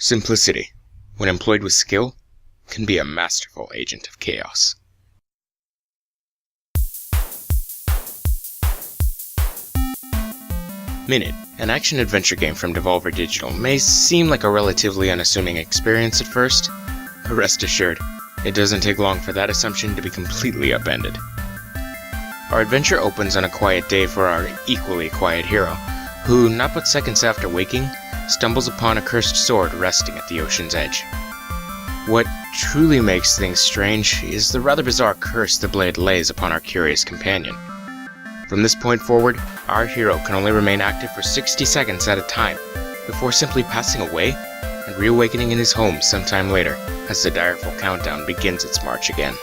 Simplicity, when employed with skill, can be a masterful agent of chaos. Minit, an action-adventure game from Devolver Digital, may seem like a relatively unassuming experience at first, but rest assured, it doesn't take long for that assumption to be completely upended. Our adventure opens on a quiet day for our equally quiet hero, who, not but seconds after waking, stumbles upon a cursed sword resting at the ocean's edge. What truly makes things strange is the rather bizarre curse the blade lays upon our curious companion. From this point forward, our hero can only remain active for 60 seconds at a time, before simply passing away and reawakening in his home sometime later as the direful countdown begins its march again.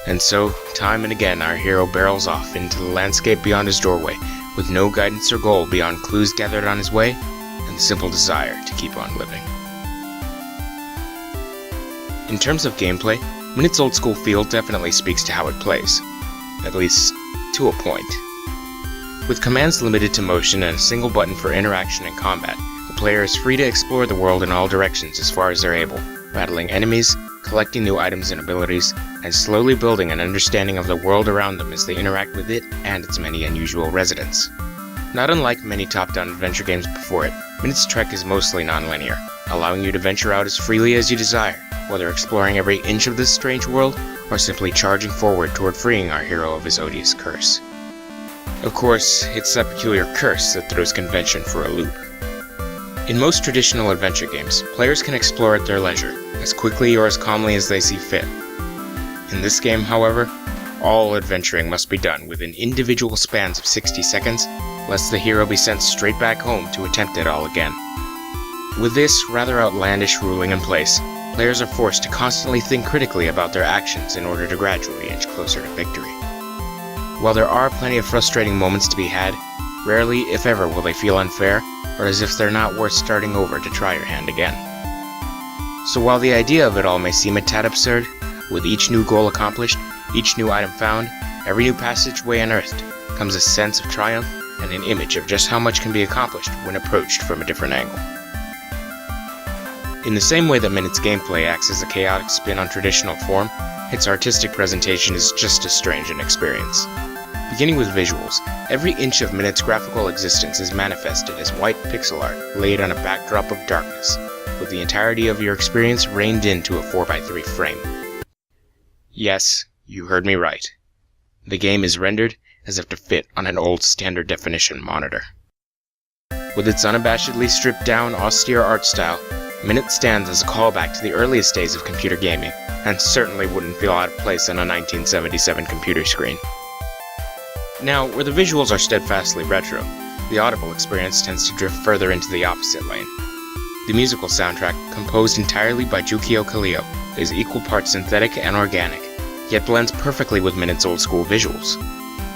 And so, time and again, our hero barrels off into the landscape beyond his doorway, with no guidance or goal beyond clues gathered on his way and the simple desire to keep on living. In terms of gameplay, Minit's old school feel definitely speaks to how it plays, at least to a point. With commands limited to motion and a single button for interaction and combat, the player is free to explore the world in all directions as far as they're able, battling enemies, collecting new items and abilities, and slowly building an understanding of the world around them as they interact with it and its many unusual residents. Not unlike many top-down adventure games before it, Minit's trek is mostly non-linear, allowing you to venture out as freely as you desire, whether exploring every inch of this strange world or simply charging forward toward freeing our hero of his odious curse. Of course, it's that peculiar curse that throws convention for a loop. In most traditional adventure games, players can explore at their leisure, as quickly or as calmly as they see fit. In this game, however, all adventuring must be done within individual spans of 60 seconds, lest the hero be sent straight back home to attempt it all again. With this rather outlandish ruling in place, players are forced to constantly think critically about their actions in order to gradually inch closer to victory. While there are plenty of frustrating moments to be had, rarely, if ever, will they feel unfair, or as if they're not worth starting over to try your hand again. So while the idea of it all may seem a tad absurd, with each new goal accomplished, each new item found, every new passageway unearthed, comes a sense of triumph and an image of just how much can be accomplished when approached from a different angle. In the same way that Minit's gameplay acts as a chaotic spin on traditional form, its artistic presentation is just as strange an experience. Beginning with visuals, every inch of Minit's graphical existence is manifested as white pixel art laid on a backdrop of darkness, with the entirety of your experience reined into a 4x3 frame. Yes, you heard me right. The game is rendered as if to fit on an old standard definition monitor. With its unabashedly stripped down, austere art style, Minit stands as a callback to the earliest days of computer gaming, and certainly wouldn't feel out of place on a 1977 computer screen. Now, where the visuals are steadfastly retro, the audible experience tends to drift further into the opposite lane. The musical soundtrack, composed entirely by Jukio Kallio, is equal parts synthetic and organic, yet blends perfectly with Minit's old-school visuals.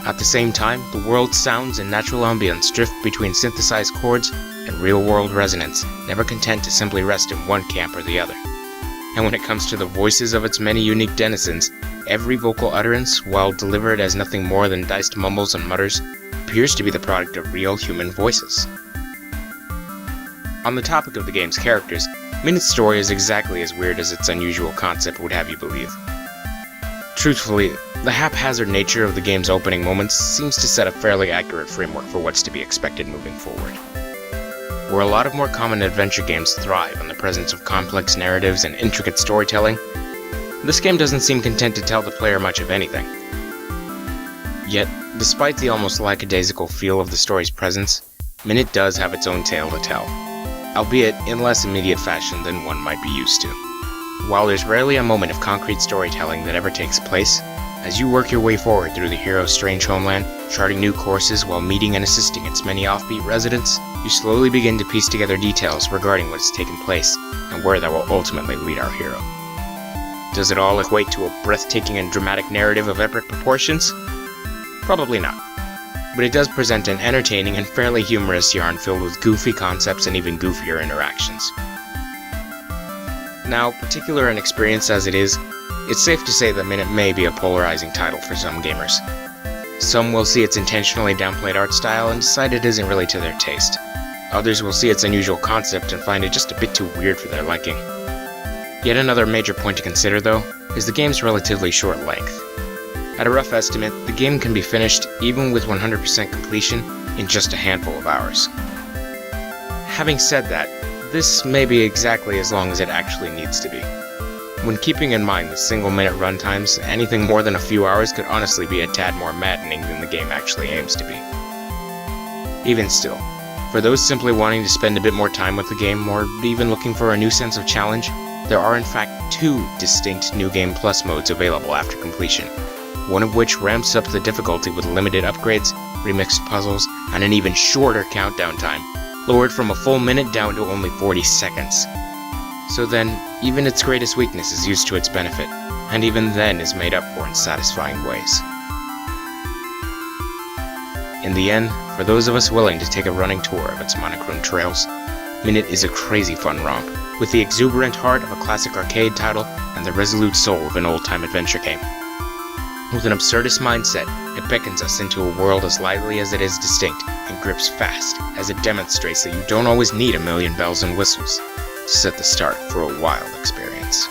At the same time, the world's sounds and natural ambience drift between synthesized chords and real-world resonance, never content to simply rest in one camp or the other. And when it comes to the voices of its many unique denizens, every vocal utterance, while delivered as nothing more than diced mumbles and mutters, appears to be the product of real human voices. On the topic of the game's characters, Minit's story is exactly as weird as its unusual concept would have you believe. Truthfully, the haphazard nature of the game's opening moments seems to set a fairly accurate framework for what's to be expected moving forward. Where a lot of more common adventure games thrive on the presence of complex narratives and intricate storytelling, this game doesn't seem content to tell the player much of anything. Yet, despite the almost lackadaisical feel of the story's presence, Minit does have its own tale to tell, albeit in less immediate fashion than one might be used to. While there's rarely a moment of concrete storytelling that ever takes place, as you work your way forward through the hero's strange homeland, charting new courses while meeting and assisting its many offbeat residents, you slowly begin to piece together details regarding what has taken place and where that will ultimately lead our hero. Does it all equate to a breathtaking and dramatic narrative of epic proportions? Probably not. But it does present an entertaining and fairly humorous yarn filled with goofy concepts and even goofier interactions. Now, particular and experienced as it is, it's safe to say that Minit may be a polarizing title for some gamers. Some will see its intentionally downplayed art style and decide it isn't really to their taste. Others will see its unusual concept and find it just a bit too weird for their liking. Yet another major point to consider, though, is the game's relatively short length. At a rough estimate, the game can be finished, even with 100% completion, in just a handful of hours. Having said that, this may be exactly as long as it actually needs to be. When keeping in mind the single-minute runtimes, anything more than a few hours could honestly be a tad more maddening than the game actually aims to be. Even still, for those simply wanting to spend a bit more time with the game, or even looking for a new sense of challenge, there are in fact 2 distinct New Game Plus modes available after completion, one of which ramps up the difficulty with limited upgrades, remixed puzzles, and an even shorter countdown time, lowered from a full minute down to only 40 seconds. So then, even its greatest weakness is used to its benefit, and even then is made up for in satisfying ways. In the end, for those of us willing to take a running tour of its monochrome trails, Minit is a crazy fun romp, with the exuberant heart of a classic arcade title and the resolute soul of an old-time adventure game. With an absurdist mindset, it beckons us into a world as lively as it is distinct, and grips fast, as it demonstrates that you don't always need a million bells and whistles to set the start for a wild experience.